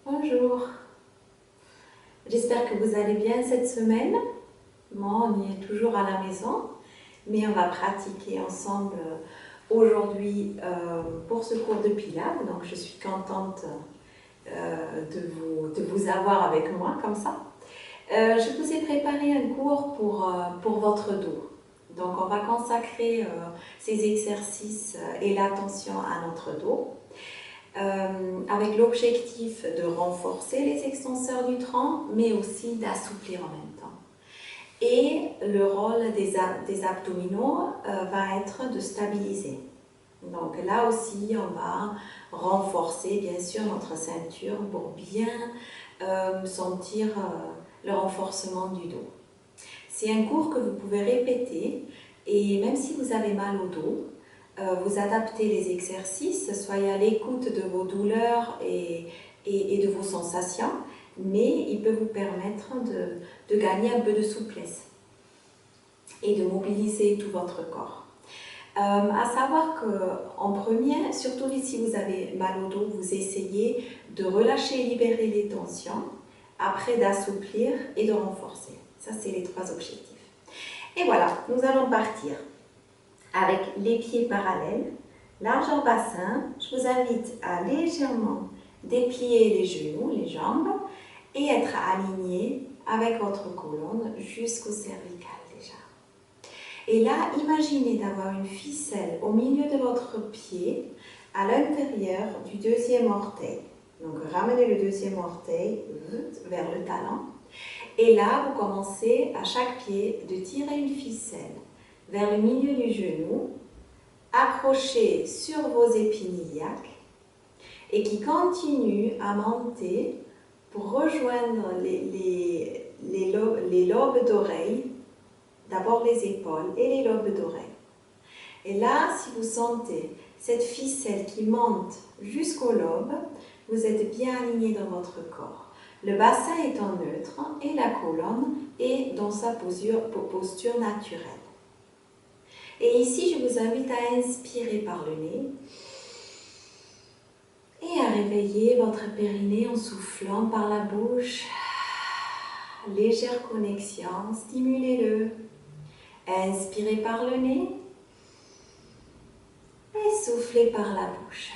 Bonjour, j'espère que vous allez bien cette semaine. Moi, on y est toujours à la maison, mais on va pratiquer ensemble aujourd'hui pour ce cours de Pilates. Donc, je suis contente de vous avoir avec moi comme ça. Je vous ai préparé un cours pour votre dos. Donc, on va consacrer ces exercices et l'attention à notre dos. Avec l'objectif de renforcer les extenseurs du tronc, mais aussi d'assouplir en même temps. Et le rôle des abdominaux va être de stabiliser. Donc là aussi, on va renforcer bien sûr notre ceinture pour bien sentir le renforcement du dos. C'est un cours que vous pouvez répéter et même si vous avez mal au dos, vous adaptez les exercices, soyez à l'écoute de vos douleurs et de vos sensations, mais il peut vous permettre de gagner un peu de souplesse et de mobiliser tout votre corps. À savoir qu'en premier, surtout si vous avez mal au dos, vous essayez de relâcher et libérer les tensions, après d'assouplir et de renforcer. Ça, c'est les trois objectifs. Et voilà, nous allons partir avec les pieds parallèles, largeur bassin. Je vous invite à légèrement déplier les genoux, les jambes et être aligné avec votre colonne jusqu'au cervical déjà. Et là, imaginez d'avoir une ficelle au milieu de votre pied à l'intérieur du deuxième orteil. Donc ramenez le deuxième orteil vers le talon. Et là, vous commencez à chaque pied de tirer une ficelle vers le milieu du genou, accroché sur vos épines iliaques et qui continue à monter pour rejoindre les lobes d'oreilles, d'abord les épaules et les lobes d'oreilles. Et là, si vous sentez cette ficelle qui monte jusqu'au lobe, vous êtes bien aligné dans votre corps. Le bassin est en neutre et la colonne est dans sa posture naturelle. Et ici, je vous invite à inspirer par le nez et à réveiller votre périnée en soufflant par la bouche. Légère connexion, stimulez-le. Inspirez par le nez et soufflez par la bouche.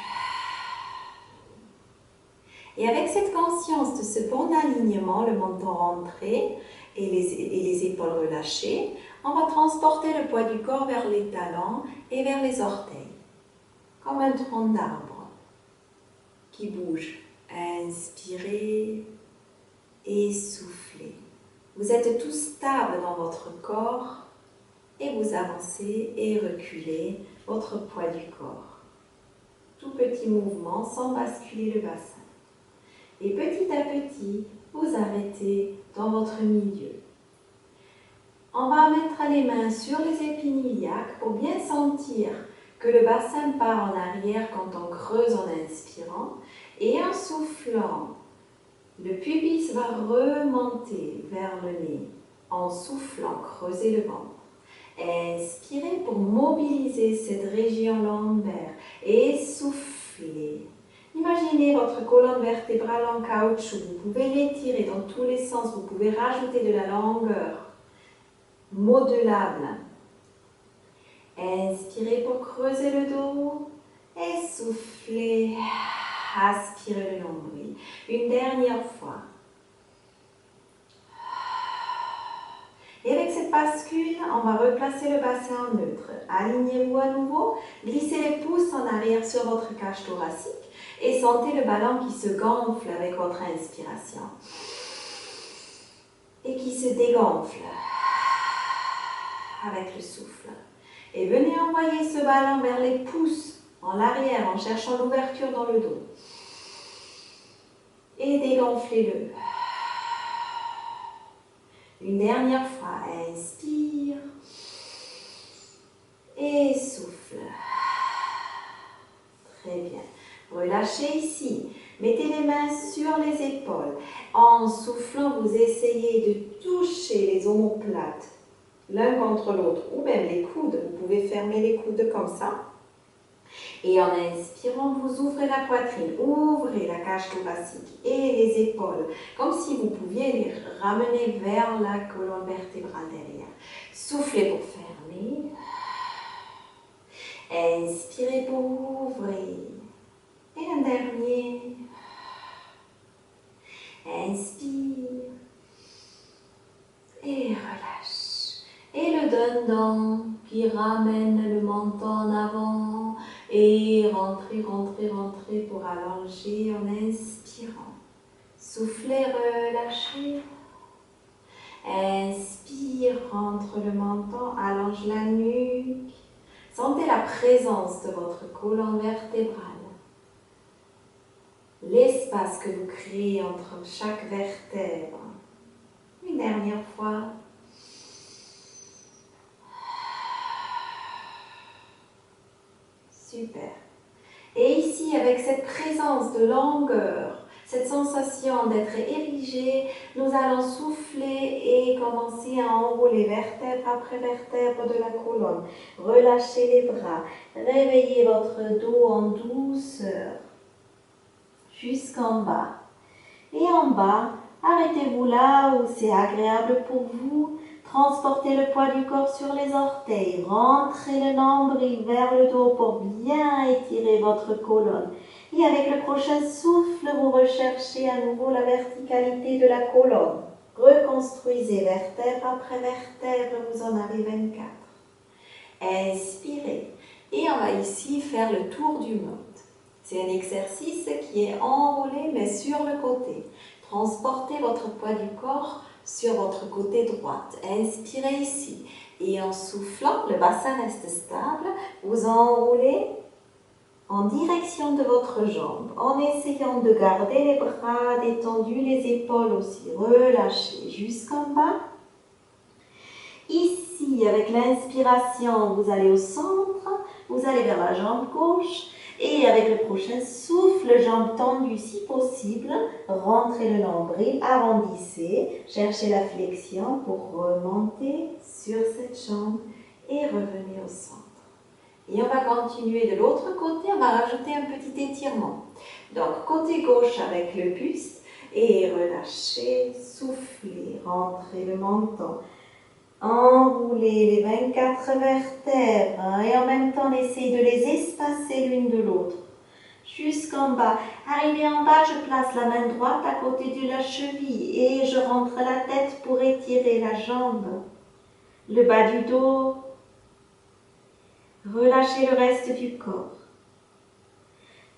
Et avec cette conscience de ce bon alignement, le menton rentré et les épaules relâchées, on va transporter le poids du corps vers les talons et vers les orteils, comme un tronc d'arbre qui bouge. Inspirez et soufflez. Vous êtes tout stable dans votre corps et vous avancez et reculez votre poids du corps. Tout petit mouvement sans basculer le bassin. Et petit à petit, vous arrêtez dans votre milieu. On va mettre les mains sur les épines iliaques pour bien sentir que le bassin part en arrière quand on creuse en inspirant. Et en soufflant, le pubis va remonter vers le nez. En soufflant, creusez le ventre. Inspirez pour mobiliser cette région lombaire et soufflez. Imaginez votre colonne vertébrale en caoutchouc. Vous pouvez l'étirer dans tous les sens. Vous pouvez rajouter de la longueur modulable. Inspirez pour creuser le dos et soufflez. Aspirez le nombril. Une dernière fois. Et avec cette bascule, on va replacer le bassin en neutre. Alignez-vous à nouveau. Glissez les pouces en arrière sur votre cage thoracique. Et sentez le ballon qui se gonfle avec votre inspiration et qui se dégonfle avec le souffle. Et venez envoyer ce ballon vers les pouces en arrière en cherchant l'ouverture dans le dos. Et dégonflez-le. Une dernière fois, inspire et souffle. Très bien. Relâchez ici. Mettez les mains sur les épaules. En soufflant, vous essayez de toucher les omoplates l'un contre l'autre ou même les coudes. Vous pouvez fermer les coudes comme ça. Et en inspirant, vous ouvrez la poitrine, ouvrez la cage thoracique et les épaules, comme si vous pouviez les ramener vers la colonne vertébrale derrière. Soufflez pour fermer. Inspirez pour ouvrir. Et un dernier. Inspire. Et relâche. Et le dindon qui ramène le menton en avant. Et rentrez, rentrez, rentrez pour allonger en inspirant. Soufflez, relâchez. Inspire, rentre le menton, allonge la nuque. Sentez la présence de votre colonne vertébrale. L'espace que vous créez entre chaque vertèbre. Une dernière fois. Super. Et ici, avec cette présence de longueur, cette sensation d'être érigé, nous allons souffler et commencer à enrouler vertèbre après vertèbre de la colonne. Relâchez les bras, réveillez votre dos en douceur jusqu'en bas. Et en bas, arrêtez-vous là où c'est agréable pour vous. Transportez le poids du corps sur les orteils. Rentrez le nombril vers le dos pour bien étirer votre colonne. Et avec le prochain souffle, vous recherchez à nouveau la verticalité de la colonne. Reconstruisez vertèbre après vertèbre, vous en avez 24. Inspirez. Et on va ici faire le tour du monde. C'est un exercice qui est enroulé mais sur le côté. Transportez votre poids du corps sur votre côté droit. Inspirez ici. Et en soufflant, le bassin reste stable. Vous enroulez en direction de votre jambe. En essayant de garder les bras détendus, les épaules aussi relâchées jusqu'en bas. Ici, avec l'inspiration, vous allez au centre. Vous allez vers la jambe gauche. Et avec le prochain souffle, jambes tendues si possible, rentrez le nombril, arrondissez, cherchez la flexion pour remonter sur cette jambe et revenez au centre. Et on va continuer de l'autre côté, on va rajouter un petit étirement. Donc côté gauche avec le buste et relâchez, soufflez, rentrez le menton. Enroulez les 24 vertèbres et en même temps, essayez de les espacer l'une de l'autre. Jusqu'en bas. Arrivé en bas, je place la main droite à côté de la cheville et je rentre la tête pour étirer la jambe. Le bas du dos. Relâchez le reste du corps.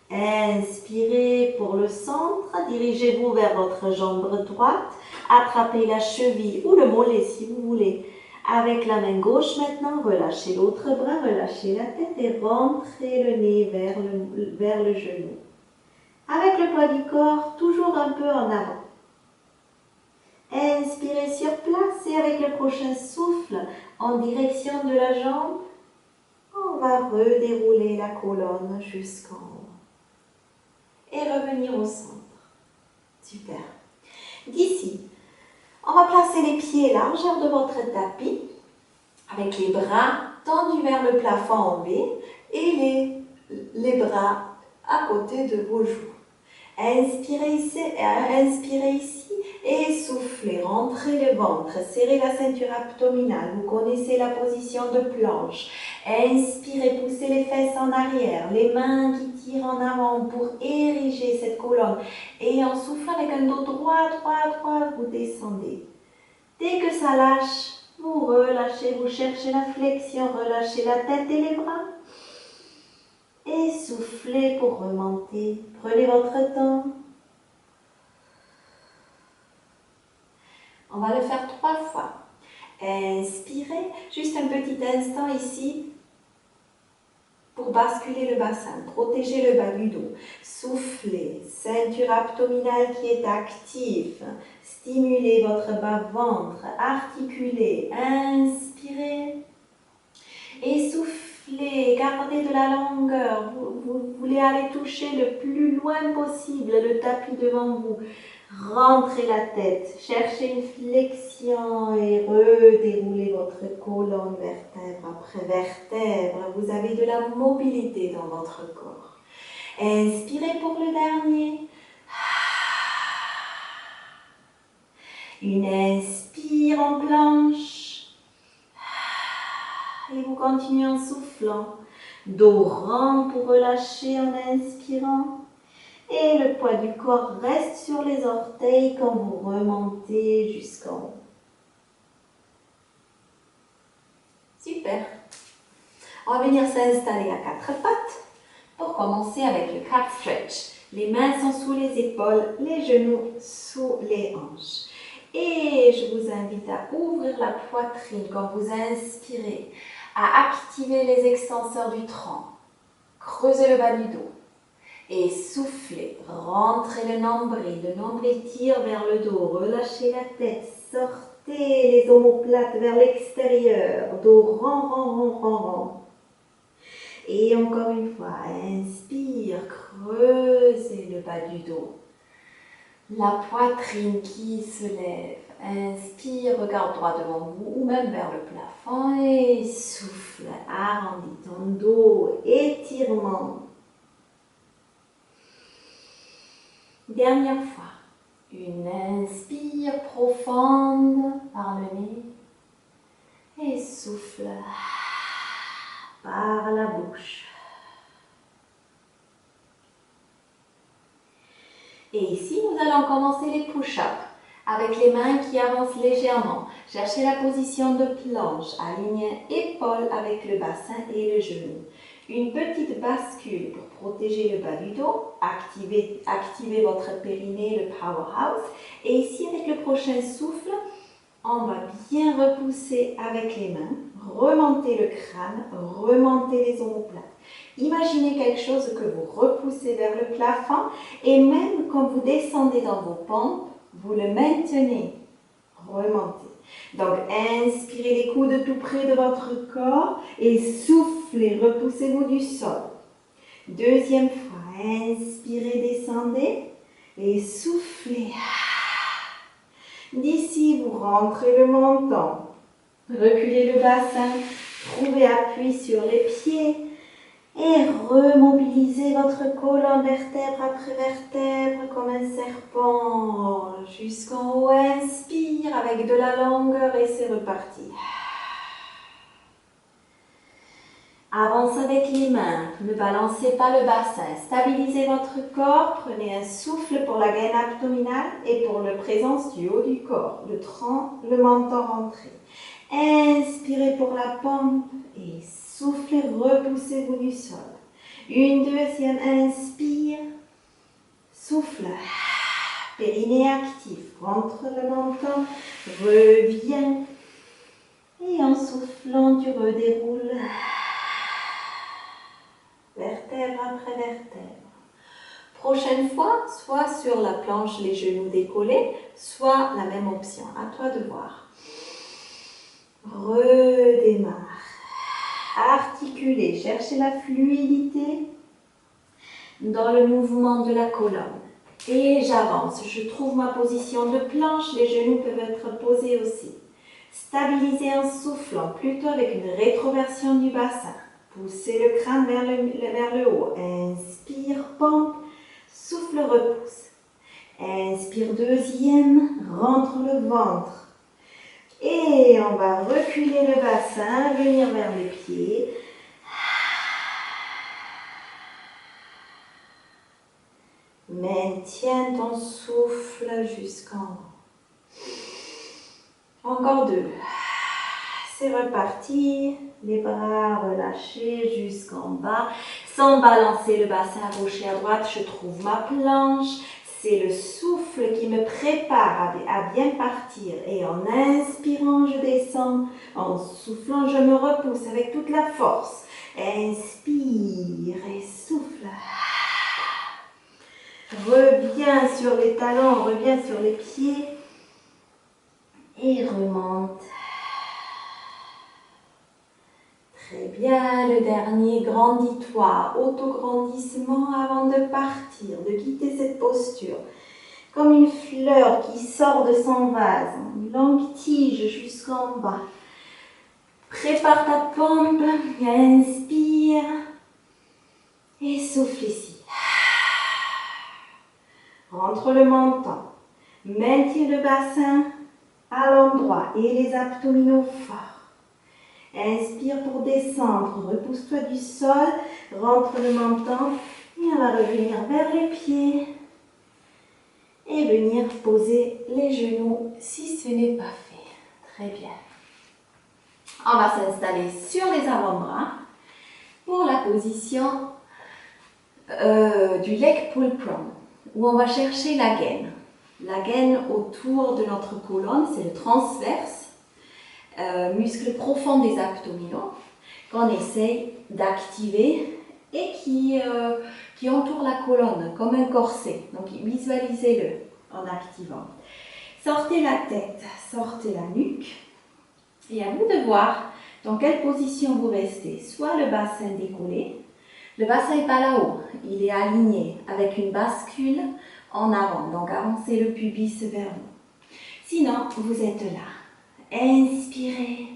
Inspirez pour le centre, dirigez-vous vers votre jambe droite, attrapez la cheville ou le mollet si vous voulez. Avec la main gauche maintenant, relâchez l'autre bras, relâchez la tête et rentrez le nez vers le genou. Avec le poids du corps, toujours un peu en avant. Inspirez sur place et avec le prochain souffle, en direction de la jambe, on va redérouler la colonne jusqu'en haut. Et revenir au centre. Super. D'ici, on va placer les pieds largeur de votre tapis, avec les bras tendus vers le plafond en B et les bras à côté de vos joues. Inspirez ici et soufflez, rentrez le ventre, serrez la ceinture abdominale, vous connaissez la position de planche. Inspirez, poussez les fesses en arrière, les mains qui tirent en avant pour ériger cette colonne. Et en soufflant avec un dos droit, vous descendez. Dès que ça lâche, vous relâchez, vous cherchez la flexion, relâchez la tête et les bras. Et soufflez pour remonter. Prenez votre temps. On va le faire 3 fois. Inspirez, juste un petit instant ici pour basculer le bassin, protéger le bas du dos. Soufflez, ceinture abdominale qui est active. Stimulez votre bas-ventre, articulez. Inspirez et soufflez, gardez de la longueur. Vous voulez aller toucher le plus loin possible le tapis devant vous. Rentrez la tête, cherchez une flexion et redéroulez votre colonne vertèbre après vertèbre. Vous avez de la mobilité dans votre corps. Inspirez pour le dernier. Une inspire en planche. Et vous continuez en soufflant. Dos rond pour relâcher en inspirant. Et le poids du corps reste sur les orteils quand vous remontez jusqu'en haut. Super. On va venir s'installer à quatre pattes pour commencer avec le calf stretch. Les mains sont sous les épaules, les genoux sous les hanches. Et je vous invite à ouvrir la poitrine quand vous inspirez, à activer les extenseurs du tronc. Creusez le bas du dos. Et soufflez, rentrez le nombril tire vers le dos, relâchez la tête, sortez les omoplates vers l'extérieur, dos rond. Et encore une fois, inspire, creusez le bas du dos, la poitrine qui se lève, inspire, regarde droit devant vous ou même vers le plafond et souffle, arrondis ton dos, étirement. Dernière fois, une inspire profonde par le nez et souffle par la bouche. Et ici, nous allons commencer les push-ups avec les mains qui avancent légèrement. Cherchez la position de planche, alignez épaules avec le bassin et le genou. Une petite bascule pour protéger le bas du dos, activez votre périnée, le powerhouse. Et ici, avec le prochain souffle, on va bien repousser avec les mains, remonter le crâne, remonter les omoplates. Imaginez quelque chose que vous repoussez vers le plafond et même quand vous descendez dans vos pompes, vous le maintenez, remontez. Donc, inspirez les coudes tout près de votre corps et soufflez, repoussez-vous du sol. Deuxième fois, inspirez, descendez et soufflez. D'ici, vous rentrez le menton, reculez le bassin, trouvez appui sur les pieds et remobilisez votre colonne vertèbre après vertèbre comme un serpent jusqu'en haut. Inspire avec de la longueur et c'est reparti. Avance avec les mains, ne balancez pas le bassin, stabilisez votre corps, prenez un souffle pour la gaine abdominale et pour la présence du haut du corps, le tronc, le menton rentré. Inspirez pour la pompe et soufflez, repoussez-vous du sol. Une deuxième inspire, souffle, périnée actif, rentre le menton, reviens et en soufflant tu redéroules. Vertèbre après vertèbre. Prochaine fois, soit sur la planche les genoux décollés, soit la même option. À toi de voir. Redémarre. Articulez, cherchez la fluidité dans le mouvement de la colonne. Et j'avance, je trouve ma position de planche, les genoux peuvent être posés aussi. Stabilisez en soufflant, plutôt avec une rétroversion du bassin. Poussez le crâne vers le haut. Inspire, pompe. Souffle, repousse. Inspire, deuxième. Rentre le ventre. Et on va reculer le bassin, venir vers les pieds. Maintiens ton souffle jusqu'en haut. Encore deux. C'est reparti. Les bras relâchés jusqu'en bas, sans balancer le bassin à gauche et à droite, je trouve ma planche. C'est le souffle qui me prépare à bien partir. Et en inspirant, je descends. En soufflant, je me repousse avec toute la force. Inspire et souffle. Reviens sur les talons, reviens sur les pieds. Et remonte. Très bien, le dernier, grandis-toi, autograndissement avant de partir, de quitter cette posture. comme une fleur qui sort de son vase, une longue tige jusqu'en bas. Prépare ta pompe, inspire et souffle ici. Rentre le menton, maintiens le bassin à l'endroit et les abdominaux forts. Inspire pour descendre, repousse-toi du sol, rentre le menton et on va revenir vers les pieds et venir poser les genoux si ce n'est pas fait. Très bien. On va s'installer sur les avant-bras pour la position du leg pull prong où on va chercher la gaine. La gaine autour de notre colonne, c'est le transverse. Muscle profond des abdominaux qu'on essaye d'activer et qui entoure la colonne comme un corset. Donc visualisez-le en activant. Sortez la tête, sortez la nuque et à vous de voir dans quelle position vous restez. Soit le bassin décollé, le bassin n'est pas là-haut, il est aligné avec une bascule en avant. Donc avancez le pubis vers vous. Sinon, vous êtes là. Inspirez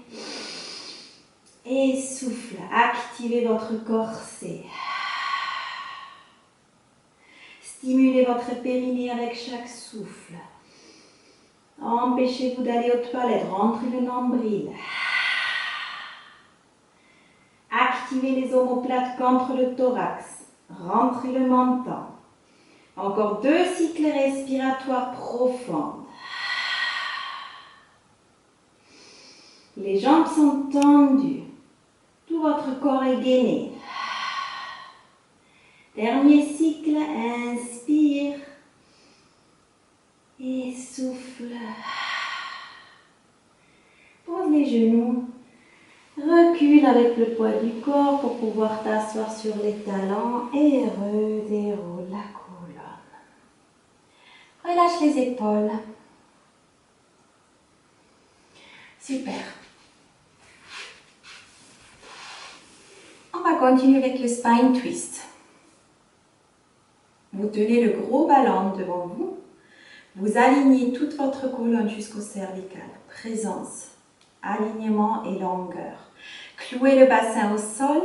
et souffle. Activez votre corset. Stimulez votre périnée avec chaque souffle. Empêchez-vous d'aller aux toilettes. Rentrez le nombril. Activez les omoplates contre le thorax. Rentrez le menton. Encore 2 cycles respiratoires profonds. Les jambes sont tendues. Tout votre corps est gainé. Dernier cycle, inspire et souffle. Pose les genoux. Recule avec le poids du corps pour pouvoir t'asseoir sur les talons et redéroule la colonne. Relâche les épaules. Super. On va continuer avec le spine twist. Vous tenez le gros ballon devant vous. Vous alignez toute votre colonne jusqu'au cervical. Présence, alignement et longueur. Clouez le bassin au sol.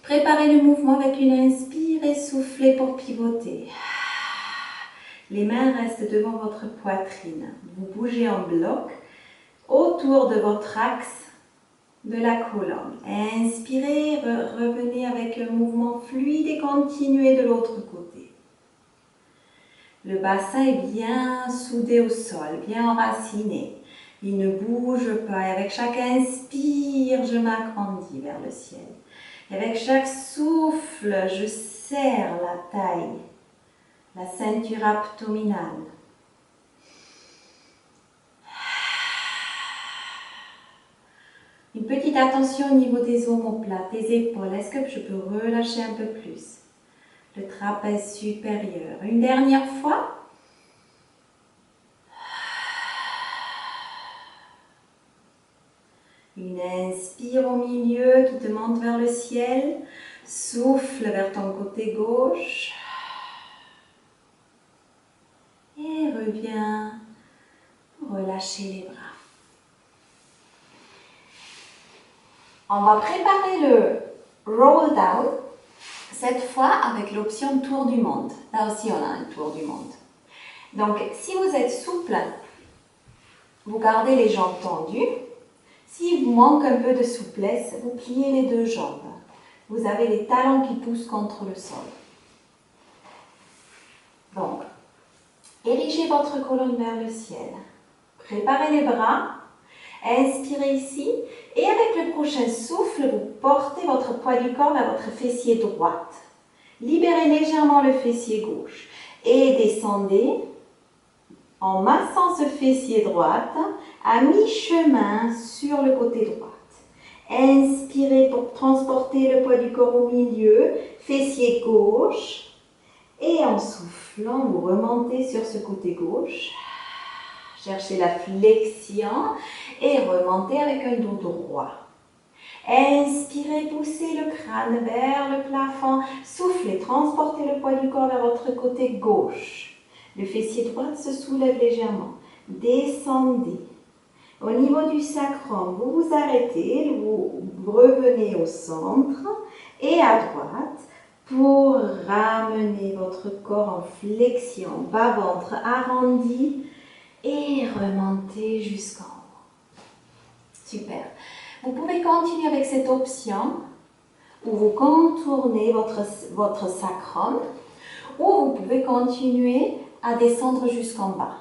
Préparez le mouvement avec une inspire et soufflez pour pivoter. Les mains restent devant votre poitrine. Vous bougez en bloc autour de votre axe de la colonne. Inspirez, revenez avec un mouvement fluide et continuez de l'autre côté. Le bassin est bien soudé au sol, bien enraciné. Il ne bouge pas. Et avec chaque inspire, je m'agrandis vers le ciel. Et avec chaque souffle, je serre la taille, la ceinture abdominale. Une petite attention au niveau des omoplates, des épaules. Est-ce que je peux relâcher un peu plus? Le trapèze supérieur. Une dernière fois. Une inspire au milieu qui te monte vers le ciel. Souffle vers ton côté gauche. Et reviens. Relâcher les bras. On va préparer le roll down, cette fois avec l'option tour du monde. Là aussi, on a un tour du monde. Donc, si vous êtes souple, vous gardez les jambes tendues. S'il vous manque un peu de souplesse, vous pliez les 2 jambes. Vous avez les talons qui poussent contre le sol. Donc, érigez votre colonne vers le ciel. Préparez les bras. Inspirez ici et avec le prochain souffle, vous portez votre poids du corps vers votre fessier droite. Libérez légèrement le fessier gauche et descendez en massant ce fessier droite à mi-chemin sur le côté droit. Inspirez pour transporter le poids du corps au milieu, fessier gauche et en soufflant, vous remontez sur ce côté gauche. Cherchez la flexion et remontez avec un dos droit. Inspirez, poussez le crâne vers le plafond. Soufflez, transportez le poids du corps vers votre côté gauche. Le fessier droit se soulève légèrement. Descendez. Au niveau du sacrum, vous vous arrêtez, vous revenez au centre et à droite pour ramener votre corps en flexion, bas-ventre arrondi et remonter jusqu'en haut. Super. Vous pouvez continuer avec cette option où vous contournez votre sacrum ou vous pouvez continuer à descendre jusqu'en bas.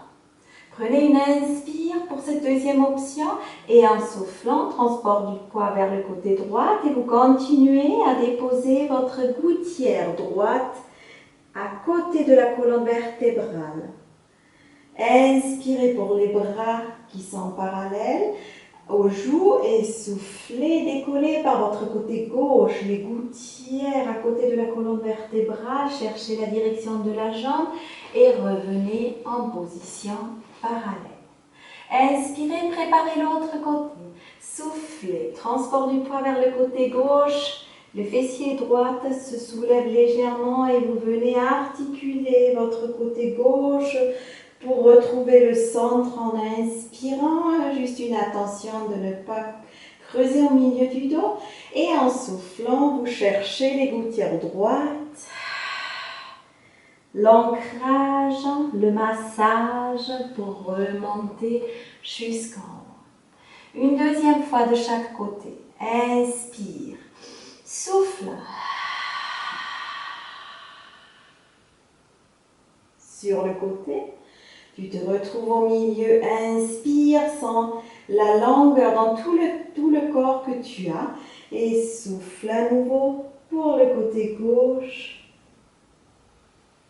Prenez une inspire pour cette deuxième option et en soufflant, transport du poids vers le côté droit et vous continuez à déposer votre gouttière droite à côté de la colonne vertébrale. Inspirez pour les bras qui sont parallèles aux joues et soufflez, décollez par votre côté gauche, les gouttières à côté de la colonne vertébrale, cherchez la direction de la jambe et revenez en position parallèle. Inspirez, préparez l'autre côté. Soufflez, transport du poids vers le côté gauche. Le fessier droit se soulève légèrement et vous venez articuler votre côté gauche pour retrouver le centre en inspirant. Juste une attention de ne pas creuser au milieu du dos. Et en soufflant, vous cherchez les gouttières droites. L'ancrage, le massage pour remonter jusqu'en haut. Une deuxième fois de chaque côté. Inspire. Souffle. Sur le côté, tu te retrouves au milieu. Inspire, sens la longueur dans tout le corps que tu as. Et souffle à nouveau pour le côté gauche.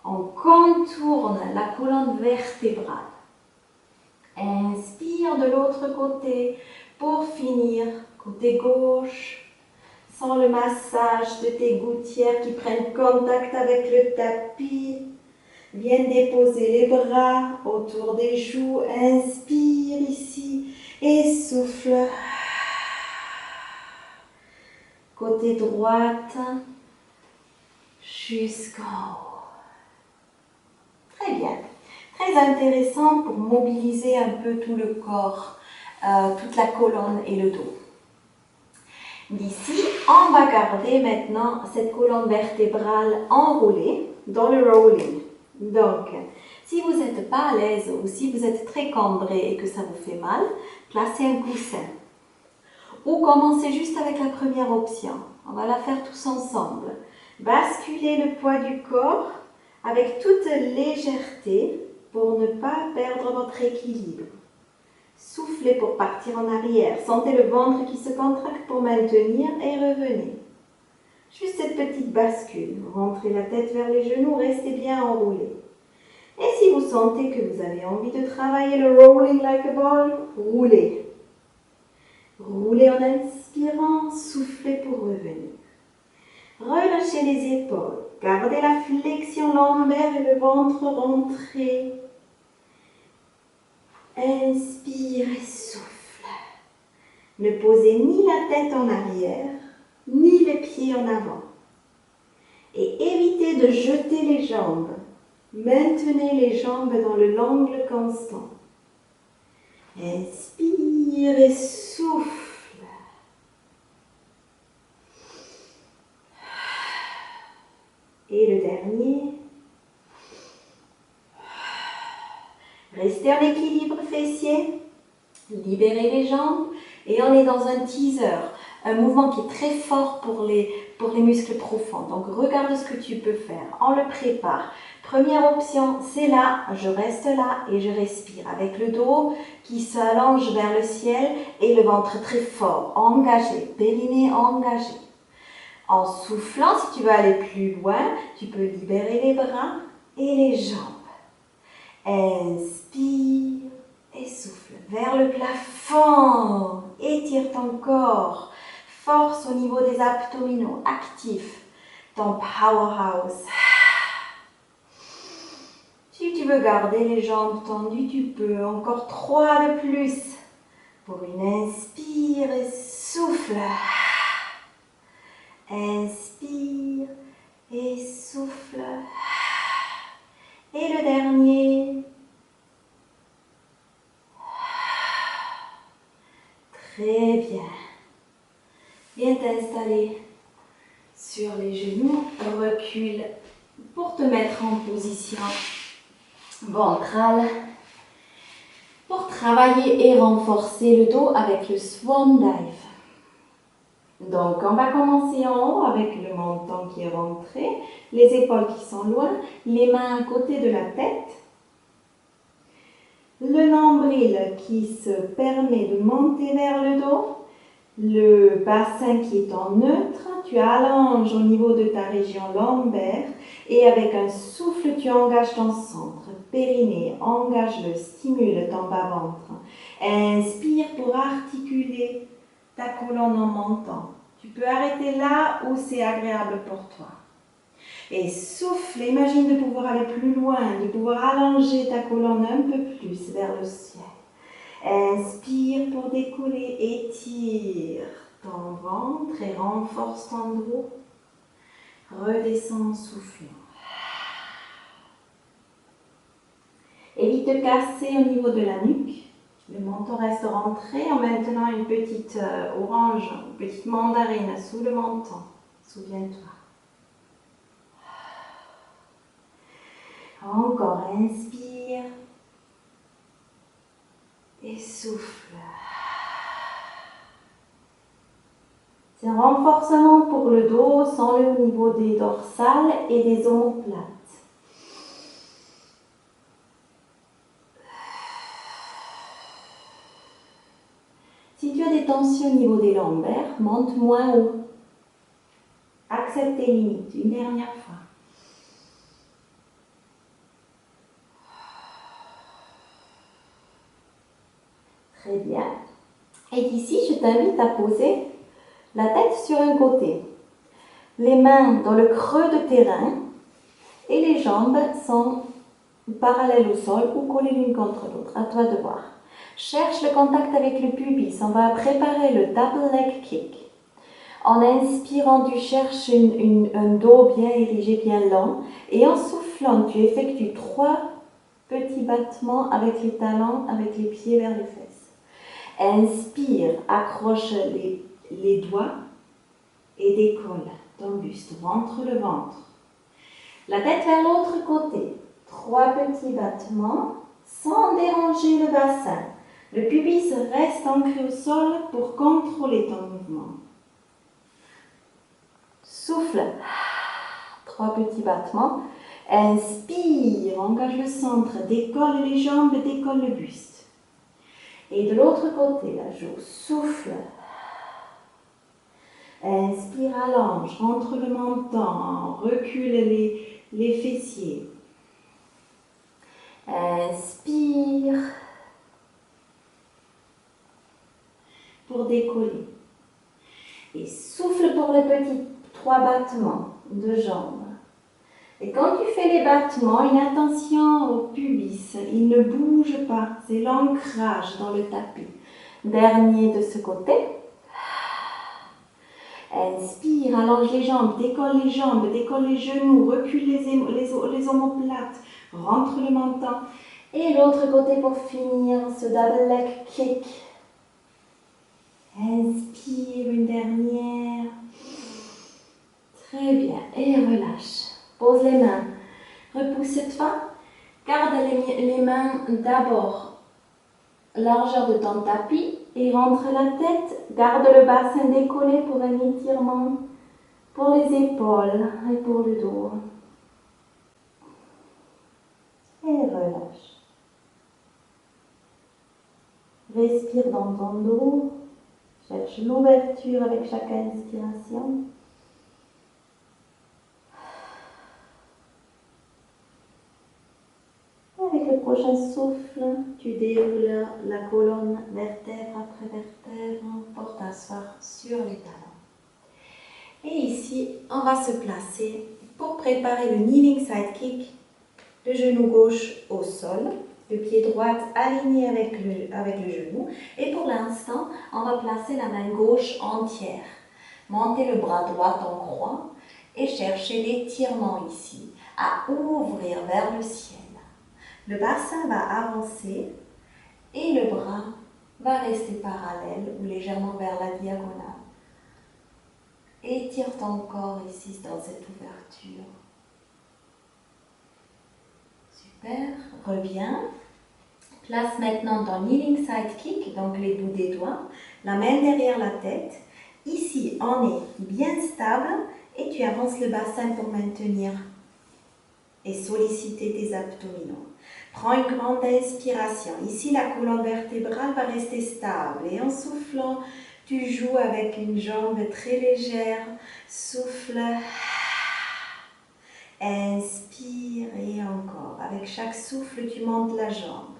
On contourne la colonne vertébrale. Inspire de l'autre côté pour finir côté gauche. Sens le massage de tes gouttières qui prennent contact avec le tapis. Viens déposer les bras autour des joues. Inspire ici et souffle. Côté droite jusqu'en haut. Très bien, très intéressant pour mobiliser un peu tout le corps, toute la colonne et le dos. D'ici, on va garder maintenant cette colonne vertébrale enroulée dans le rolling. Donc, si vous n'êtes pas à l'aise ou si vous êtes très cambré et que ça vous fait mal, placez un coussin. Ou commencez juste avec la première option. On va la faire tous ensemble. Basculez le poids du corps avec toute légèreté pour ne pas perdre votre équilibre. Soufflez pour partir en arrière. Sentez le ventre qui se contracte pour maintenir et revenez. Juste cette petite bascule. Rentrez la tête vers les genoux, restez bien enroulé. Et si vous sentez que vous avez envie de travailler le rolling like a ball, roulez. Roulez en inspirant, soufflez pour revenir. Relâchez les épaules. Gardez la flexion lombaire et le ventre rentré. Inspire et souffle. Ne posez ni la tête en arrière, ni les pieds en avant. Et évitez de jeter les jambes. Maintenez les jambes dans l'angle constant. Inspire et souffle. Et le dernier. Restez en équilibre fessier. Libérez les jambes. Et on est dans un teaser. Un mouvement qui est très fort pour les muscles profonds. Donc regarde ce que tu peux faire. On le prépare. Première option, c'est là. Je reste là et je respire. Avec le dos qui s'allonge vers le ciel et le ventre très fort. Engagé. Périnée engagé. En soufflant, si tu veux aller plus loin, tu peux libérer les bras et les jambes. Inspire et souffle vers le plafond. Étire ton corps. Force au niveau des abdominaux. Actif ton powerhouse. Si tu veux garder les jambes tendues, tu peux. Encore 3 de plus. Pour une inspire et souffle. Inspire et souffle. Et le dernier. Très bien. Viens t'installer sur les genoux. Recule pour te mettre en position ventrale. Pour travailler et renforcer le dos avec le Swan Dive. Donc, on va commencer en haut avec le menton qui est rentré, les épaules qui sont loin, les mains à côté de la tête, le nombril qui se permet de monter vers le dos, le bassin qui est en neutre, tu allonges au niveau de ta région lombaire et avec un souffle, tu engages ton centre, périnée, engage-le, stimule ton bas-ventre. Inspire pour articuler ta colonne en montant. Tu peux arrêter là où c'est agréable pour toi. Et souffle, imagine de pouvoir aller plus loin, de pouvoir allonger ta colonne un peu plus vers le ciel. Inspire pour décoller, étire ton ventre et renforce ton dos. Redescends en soufflant. Évite de casser au niveau de la nuque. Le menton reste rentré en maintenant une petite orange, une petite mandarine sous le menton. Souviens-toi. Encore, inspire. Et souffle. C'est un renforcement pour le dos, sens-le au niveau des dorsales et des omoplates. Si tu as des tensions au niveau des lombaires, monte moins haut. Accepte tes limites, une dernière fois. Très bien. Et ici, je t'invite à poser la tête sur un côté. Les mains dans le creux de tes reins et les jambes sont parallèles au sol ou collées l'une contre l'autre. À toi de voir. Cherche le contact avec le pubis. On va préparer le double leg kick. En inspirant, tu cherches un dos bien érigé, bien long. Et en soufflant, tu effectues 3 petits battements avec les talons, avec les pieds vers les fesses. Inspire, accroche les doigts et décolle ton buste, rentre le ventre. La tête vers l'autre côté. 3 petits battements sans déranger le bassin. Le pubis reste ancré au sol pour contrôler ton mouvement. Souffle. 3 petits battements. Inspire, engage le centre, décolle les jambes, décolle le buste. Et de l'autre côté, la joue, souffle. Inspire, allonge, rentre le menton, recule les fessiers. Inspire pour décoller. Et souffle pour les petits 3 battements de jambes. Et quand tu fais les battements, une attention au pubis, il ne bouge pas, c'est l'ancrage dans le tapis. Dernier de ce côté. Inspire, allonge les jambes, décolle les genoux, recule les omoplates, rentre le menton. Et l'autre côté pour finir ce double leg kick. Inspire, une dernière. Très bien, et relâche. Pose les mains, repousse cette fois. Garde les mains d'abord largeur de ton tapis et rentre la tête. Garde le bassin décollé pour un étirement pour les épaules et pour le dos. Et relâche. Respire dans ton dos. Cherche l'ouverture avec chaque inspiration. Avec le prochain souffle, tu déroules la colonne vertèbre après vertèbre pour t'asseoir sur les talons. Et ici, on va se placer pour préparer le kneeling side kick. Le genou gauche au sol, le pied droit aligné avec le genou. Et pour l'instant, on va placer la main gauche entière. Montez le bras droit en croix et cherchez l'étirement ici, à ouvrir vers le ciel. Le bassin va avancer et le bras va rester parallèle ou légèrement vers la diagonale. Étire ton corps ici dans cette ouverture. Super, reviens. Place maintenant ton kneeling side kick, donc les bouts des doigts, la main derrière la tête. Ici, on est bien stable et tu avances le bassin pour maintenir et solliciter tes abdominaux. Prends une grande inspiration. Ici, la colonne vertébrale va rester stable et en soufflant, tu joues avec une jambe très légère. Souffle. Inspire et encore. Avec chaque souffle, tu montes la jambe.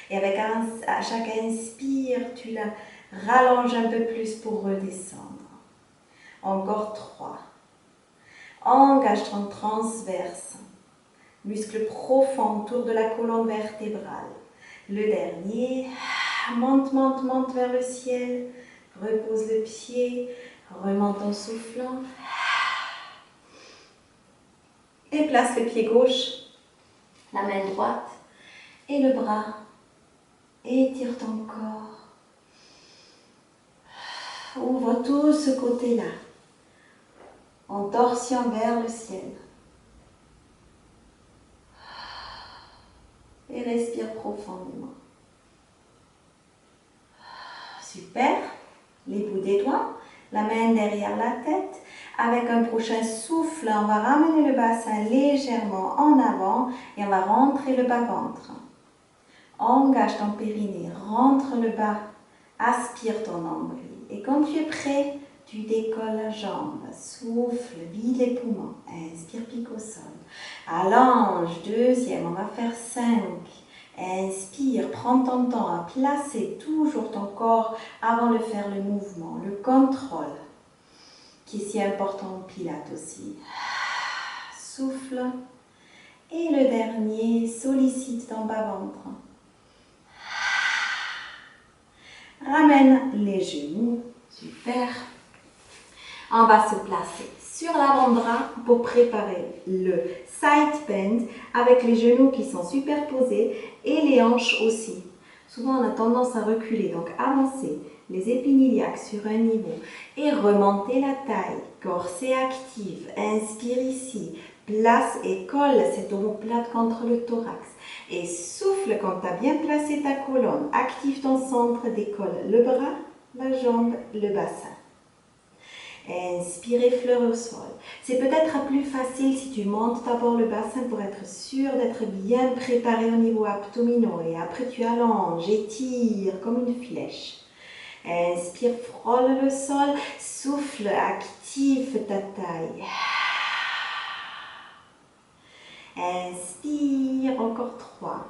Et avec à chaque inspire, tu la rallonges un peu plus pour redescendre. Encore 3. Engage ton transverse. Muscle profond autour de la colonne vertébrale. Le dernier. Monte, monte, monte vers le ciel. Repose le pied. Remonte en soufflant. Et place le pied gauche, la main droite et le bras. Étire ton corps. Ouvre tout ce côté-là. En torsion vers le ciel. Et respire profondément. Super. Les bouts des doigts, la main derrière la tête. Avec un prochain souffle, on va ramener le bassin légèrement en avant et on va rentrer le bas-ventre. Engage ton périnée, rentre le bas, aspire ton nombril. Et quand tu es prêt, tu décolles la jambe. Souffle, vide les poumons. Inspire, pique au sol. Allonge, deuxième, on va faire 5. Inspire, prends ton temps à placer toujours ton corps avant de faire le mouvement, le contrôle, qui est si important au pilates aussi. Souffle. Et le dernier, sollicite ton bas-ventre. Ramène les genoux. Super. On va se placer sur l'avant-bras pour préparer le side bend avec les genoux qui sont superposés et les hanches aussi. Souvent, on a tendance à reculer, donc avancez les épines iliaques sur un niveau et remontez la taille. Corset active. Inspire ici. Place et colle cette omoplate contre le thorax. Et souffle quand tu as bien placé ta colonne. Active ton centre, décolle le bras, la jambe, le bassin. Inspire, effleure au sol. C'est peut-être plus facile si tu montes d'abord le bassin pour être sûr d'être bien préparé au niveau abdominaux. Et après tu allonges, étire comme une flèche. Inspire, frôle le sol. Souffle, active ta taille. Inspire, encore 3.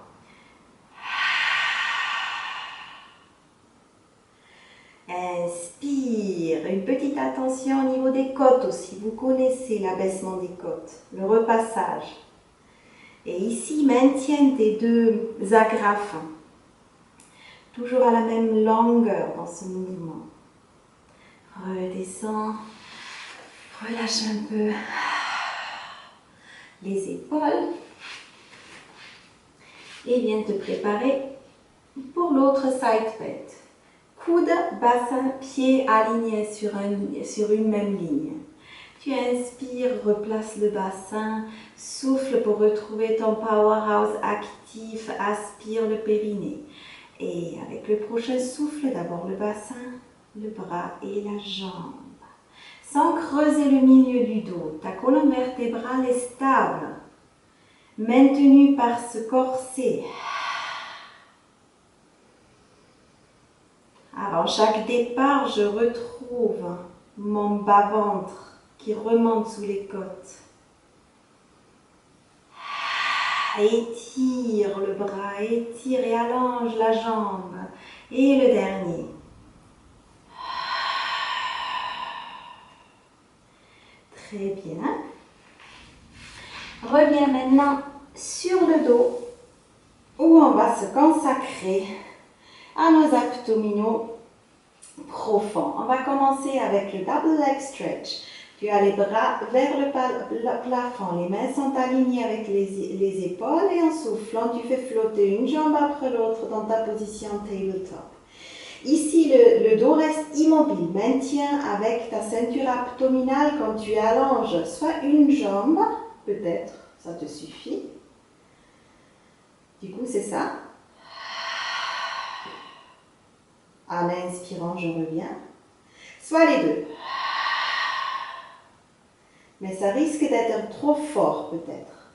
Inspire, une petite attention au niveau des côtes aussi. Vous connaissez l'abaissement des côtes, le repassage. Et ici, maintiens tes deux agrafes. Toujours à la même longueur dans ce mouvement. Redescends, relâche un peu les épaules. Et viens te préparer pour l'autre side bend. Coude, bassin, pied alignés sur une même ligne. Tu inspires, replace le bassin, souffle pour retrouver ton powerhouse actif, aspire le périnée. Et avec le prochain souffle, d'abord le bassin, le bras et la jambe. Sans creuser le milieu du dos, ta colonne vertébrale est stable, maintenue par ce corset. Avant chaque départ, je retrouve mon bas-ventre qui remonte sous les côtes. Étire le bras, étire et allonge la jambe. Et le dernier. Très bien. Reviens maintenant sur le dos où on va se consacrer à nos abdominaux profonds. On va commencer avec le double leg stretch. Tu as les bras vers le plafond, les mains sont alignées avec les épaules et en soufflant, tu fais flotter une jambe après l'autre dans ta position tabletop. Ici, le dos reste immobile. Maintiens avec ta ceinture abdominale quand tu allonges soit une jambe, peut-être, ça te suffit. Du coup, c'est ça. En inspirant, je reviens. Soit les deux. Mais ça risque d'être trop fort, peut-être.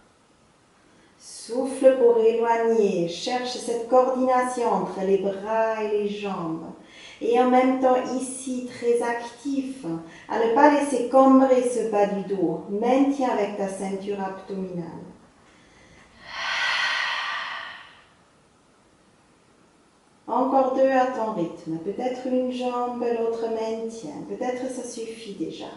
Souffle pour éloigner. Cherche cette coordination entre les bras et les jambes. Et en même temps, ici, très actif, à ne pas laisser combrer ce bas du dos. Maintiens avec ta ceinture abdominale. Encore deux à ton rythme. Peut-être une jambe, l'autre maintient. Peut-être ça suffit déjà.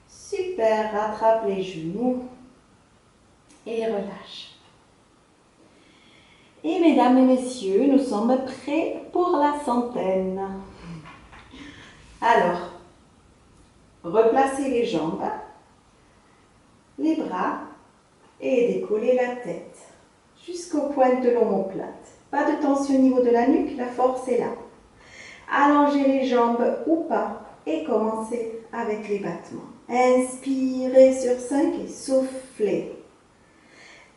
Super, rattrape les genoux et relâche. Et mesdames et messieurs, nous sommes prêts pour la centaine. Alors, replacez les jambes, les bras et décollez la tête jusqu'aux pointes de l'omoplate. Pas de tension au niveau de la nuque, la force est là. Allongez les jambes ou pas et commencez avec les battements. Inspirez sur 5 et soufflez.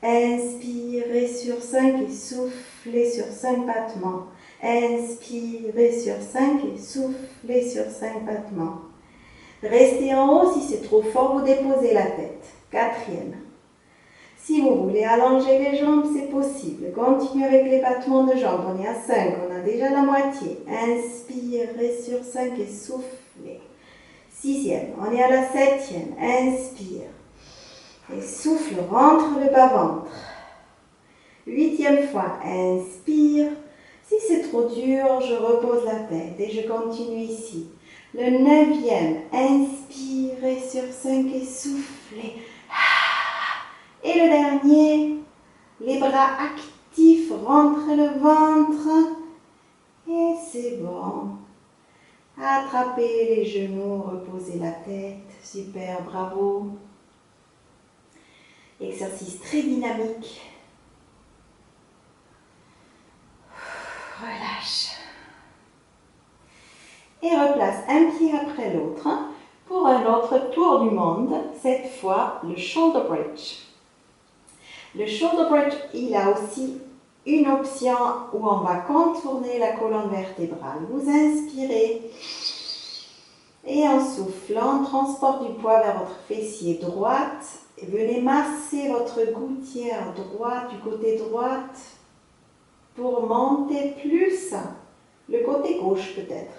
Inspirez sur 5 et soufflez sur 5 battements. Inspirez sur 5 et soufflez sur 5 battements. Restez en haut, si c'est trop fort, vous déposez la tête. Quatrième. Si vous voulez allonger les jambes, c'est possible. Continuez avec les battements de jambes. On est à 5, on a déjà la moitié. Inspirez sur 5 et soufflez. Sixième, on est à la septième. Inspire. Et souffle, rentre le bas-ventre. Huitième fois, inspire. Si c'est trop dur, je repose la tête et je continue ici. Le neuvième, inspirez sur 5 et soufflez. Et le dernier, les bras actifs, rentre le ventre. Et c'est bon. Attrapez les genoux, reposez la tête. Super, bravo. Exercice très dynamique. Relâche. Et replace un pied après l'autre pour un autre tour du monde. Cette fois, le shoulder bridge. Le shoulder bridge, il a aussi une option où on va contourner la colonne vertébrale. Vous inspirez et en soufflant, transporte du poids vers votre fessier droite. Et venez masser votre gouttière droite du côté droite pour monter plus le côté gauche peut-être.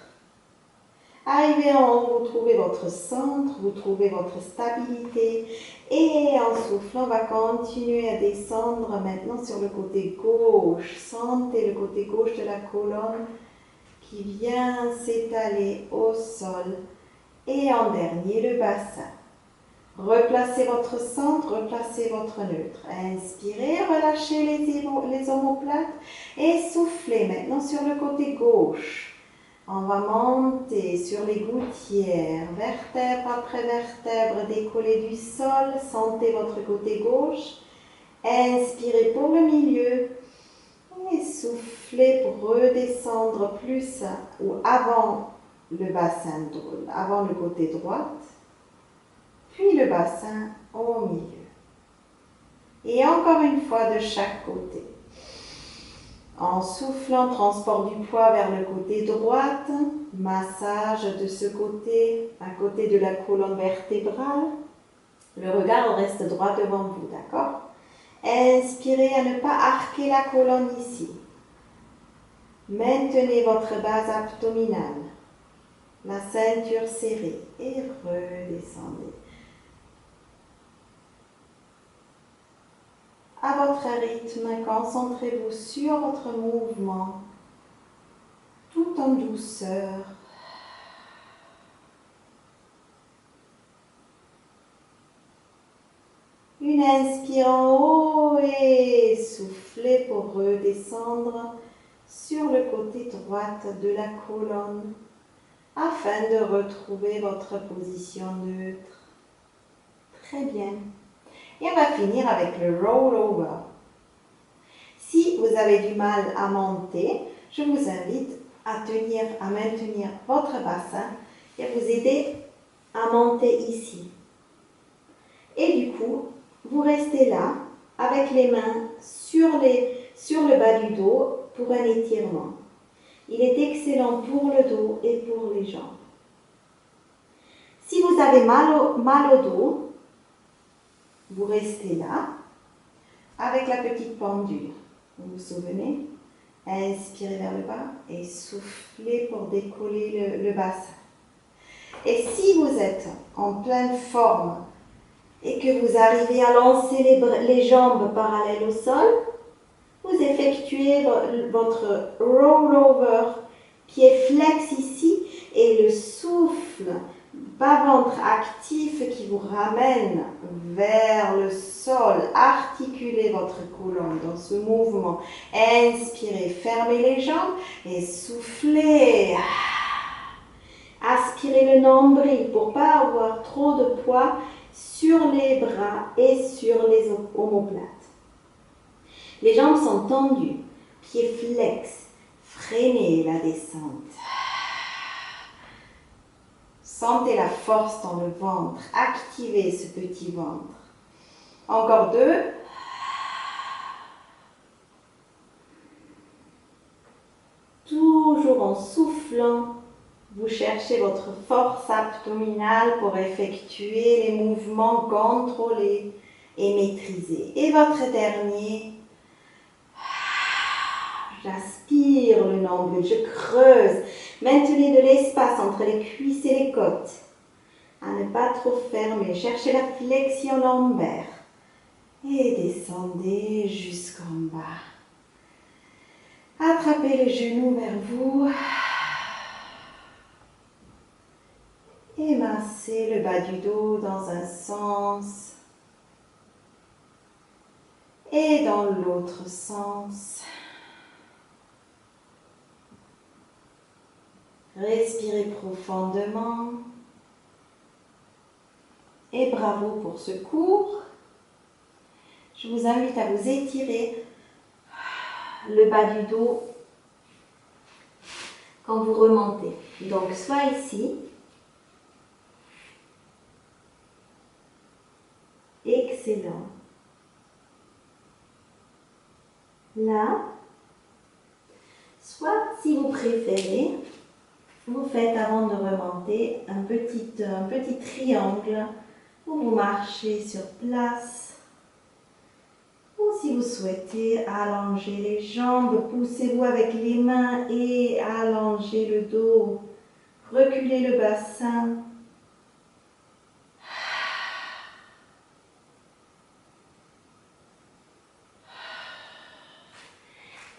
Arrivez en haut, vous trouvez votre centre, vous trouvez votre stabilité et en soufflant, on va continuer à descendre maintenant sur le côté gauche. Sentez le côté gauche de la colonne qui vient s'étaler au sol et en dernier le bassin. Replacez votre centre, replacez votre neutre. Inspirez, relâchez les omoplates et soufflez maintenant sur le côté gauche. On va monter sur les gouttières, vertèbre après vertèbre, décoller du sol, sentez votre côté gauche. Inspirez pour le milieu et soufflez pour redescendre plus ou avant le bassin, avant le côté droit, puis le bassin au milieu. Et encore une fois de chaque côté. En soufflant, transport du poids vers le côté droit, massage de ce côté, à côté de la colonne vertébrale. Le regard reste droit devant vous, d'accord? Inspirez à ne pas arquer la colonne ici. Maintenez votre base abdominale, la ceinture serrée et redescendez. À votre rythme, concentrez-vous sur votre mouvement, tout en douceur. Une inspire en haut et soufflez pour redescendre sur le côté droit de la colonne afin de retrouver votre position neutre. Très bien. Et on va finir avec le roll-over. Si vous avez du mal à monter, je vous invite à maintenir votre bassin et vous aider à monter ici. Et du coup, vous restez là avec les mains sur le bas du dos pour un étirement. Il est excellent pour le dos et pour les jambes. Si vous avez mal au dos, vous restez là avec la petite pendule. Vous vous souvenez? Inspirez vers le bas et soufflez pour décoller le bassin. Et si vous êtes en pleine forme et que vous arrivez à lancer les jambes parallèles au sol, vous effectuez votre roll-over, pied flex ici, et le souffle bas-ventre actif qui vous ramène vers le sol. Articulez votre colonne dans ce mouvement. Inspirez, fermez les jambes et soufflez. Aspirez le nombril pour ne pas avoir trop de poids sur les bras et sur les omoplates. Les jambes sont tendues, pieds flex, freinez la descente. Sentez la force dans le ventre, activez ce petit ventre. Encore 2. Toujours en soufflant, vous cherchez votre force abdominale pour effectuer les mouvements contrôlés et maîtrisés. Et votre dernier, j'aspire le nombril, je creuse. Maintenez de l'espace entre les cuisses et les côtes. À ne pas trop fermer. Cherchez la flexion lombaire. Et descendez jusqu'en bas. Attrapez les genoux vers vous. Et massez le bas du dos dans un sens. Et dans l'autre sens. Respirez profondément. Et bravo pour ce cours. Je vous invite à vous étirer le bas du dos quand vous remontez. Donc, soit ici. Excellent. Là. Soit, si vous préférez, vous faites avant de remonter un petit triangle où vous marchez sur place. Ou si vous souhaitez allonger les jambes, poussez-vous avec les mains et allongez le dos. Reculez le bassin.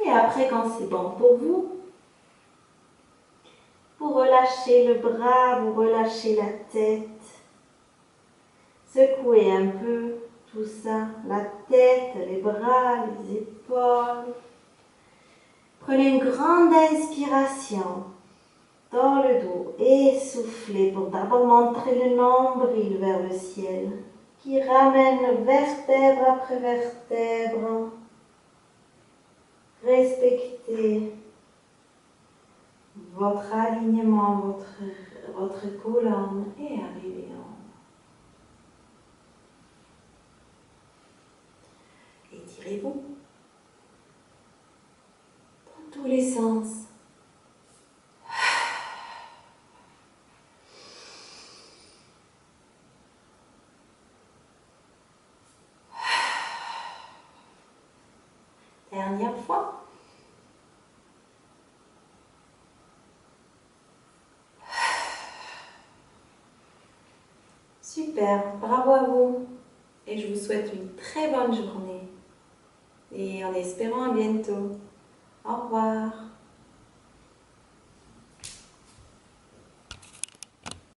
Et après, quand c'est bon pour vous, vous relâchez le bras, vous relâchez la tête. Secouez un peu tout ça, la tête, les bras, les épaules. Prenez une grande inspiration dans le dos et soufflez pour d'abord montrer le nombril vers le ciel qui ramène vertèbre après vertèbre. Respectez votre alignement, votre colonne et arrivez en haut. Étirez-vous dans tous les sens. Dernière fois. Super, bravo à vous. Et je vous souhaite une très bonne journée. Et en espérant à bientôt. Au revoir.